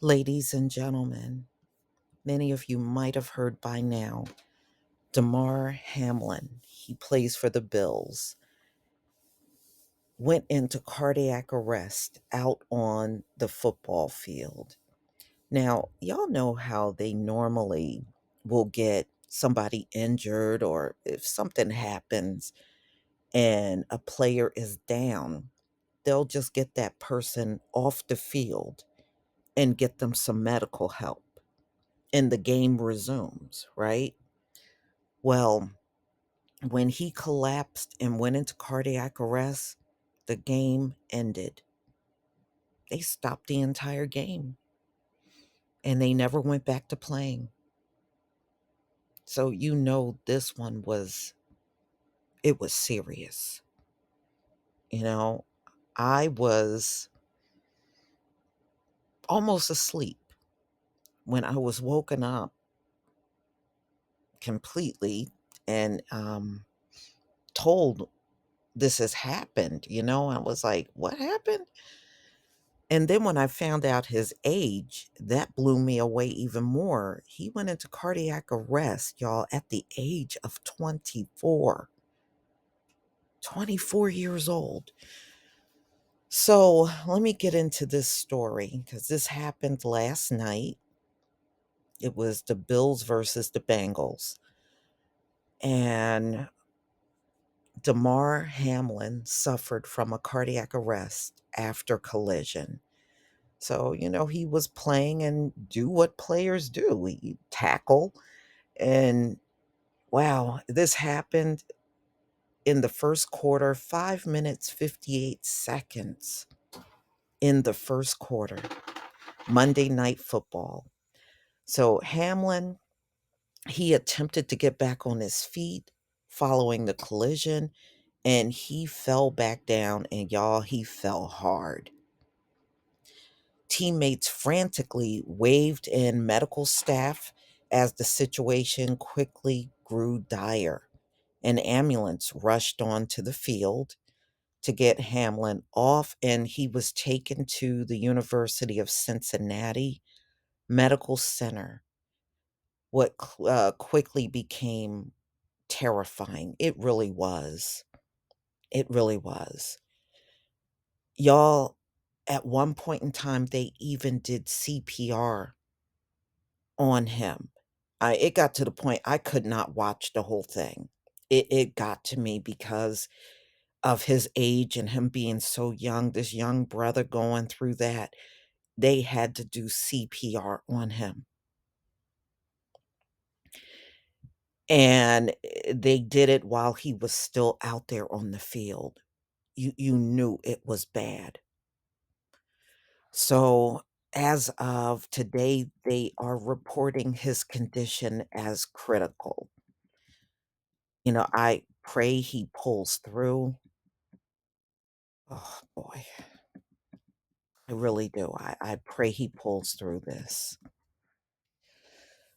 Ladies and gentlemen, many of you might have heard by now, Damar Hamlin, he plays for the Bills, went into cardiac arrest out on the football field. Now, y'all know how they normally will get somebody injured or if something happens and a player is down, they'll just get that person off the field and get them some medical help and the game resumes, right? Well, when he collapsed and went into cardiac arrest, the game ended. They stopped the entire game and they never went back to playing. So you know this one was it was serious. You know, I was almost asleep when I was woken up completely and told this has happened. I was like, what happened? And then when I found out his age, that blew me away even more. He went into cardiac arrest, y'all, at the age of 24. 24 years old. So let me get into this story because this happened last night. It was the Bills versus the Bengals. And Damar Hamlin suffered from a cardiac arrest after collision. So, he was playing and do what players do. We tackle. And wow, this happened in the first quarter, 5 minutes, 58 seconds in the first quarter, Monday Night Football. So Hamlin, he attempted to get back on his feet following the collision and he fell back down and y'all, he fell hard. Teammates frantically waved in medical staff as the situation quickly grew dire. An ambulance rushed onto the field to get Hamlin off, and he was taken to the University of Cincinnati Medical Center. What quickly became terrifying. It really was. It really was. Y'all, at one point in time, they even did CPR on him. It got to the point I could not watch the whole thing. It got to me because of his age and him being so young, this young brother going through that. They had to do CPR on him. And they did it while he was still out there on the field. You knew it was bad. So as of today, they are reporting his condition as critical. I pray he pulls through. Oh boy, I really do. I pray he pulls through this.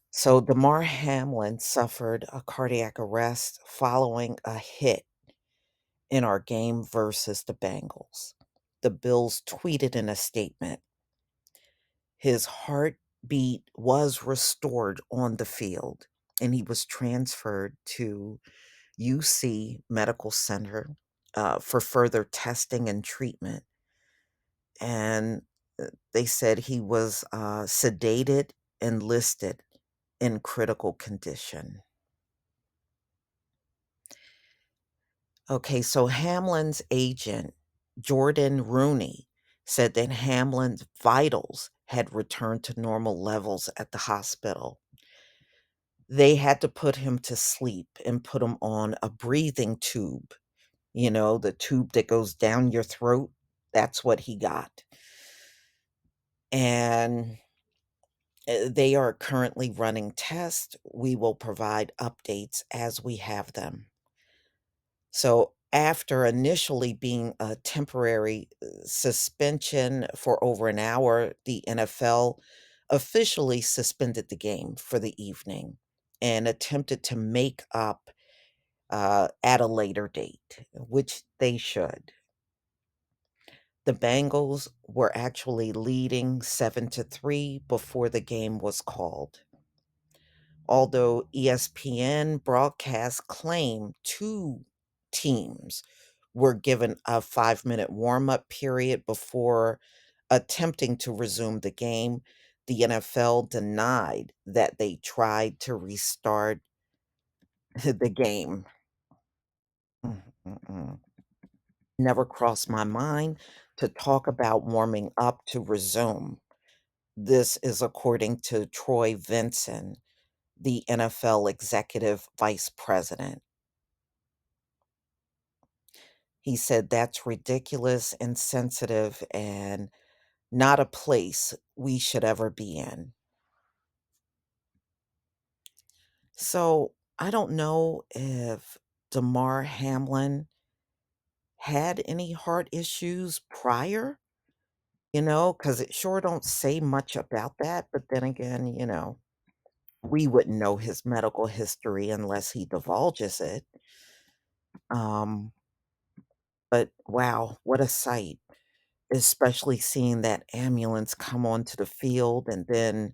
So Damar Hamlin suffered a cardiac arrest following a hit in our game versus the Bengals. The Bills tweeted in a statement, his heartbeat was restored on the field and he was transferred to UC Medical Center for further testing and treatment. And they said he was sedated and listed in critical condition. Okay, so Hamlin's agent, Jordan Rooney, said that Hamlin's vitals had returned to normal levels at the hospital. They had to put him to sleep and put him on a breathing tube, the tube that goes down your throat. That's what he got. And they are currently running tests. We will provide updates as we have them. So, after initially being a temporary suspension for over an hour, the NFL officially suspended the game for the evening and attempted to make up at a later date, which they should. The Bengals were actually leading 7-3 before the game was called. Although ESPN broadcast claimed two teams were given a 5-minute warm up period before attempting to resume the game, the NFL denied that they tried to restart the game. Mm-mm. Never crossed my mind to talk about warming up to resume. This is according to Troy Vincent, the NFL executive vice president. He said that's ridiculous, insensitive, and not a place we should ever be in. So I don't know if Damar Hamlin had any heart issues prior, because it sure don't say much about that. But then again, we wouldn't know his medical history unless he divulges it. Um, but wow, what a sight, especially seeing that ambulance come onto the field and then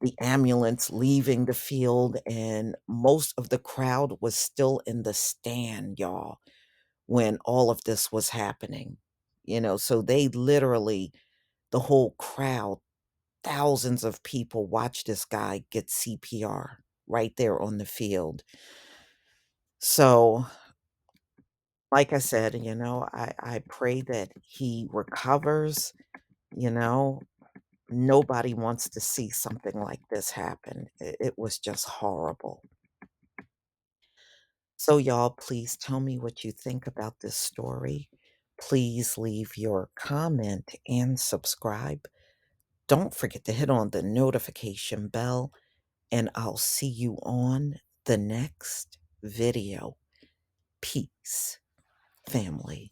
the ambulance leaving the field, and most of the crowd was still in the stand, y'all, when all of this was happening. So they literally, the whole crowd, thousands of people watched this guy get CPR right there on the field. So, like I said, I pray that he recovers. You know, Nobody wants to see something like this happen. It was just horrible. So, y'all, please tell me what you think about this story. Please leave your comment and subscribe. Don't forget to hit on the notification bell, and I'll see you on the next video. Peace, family.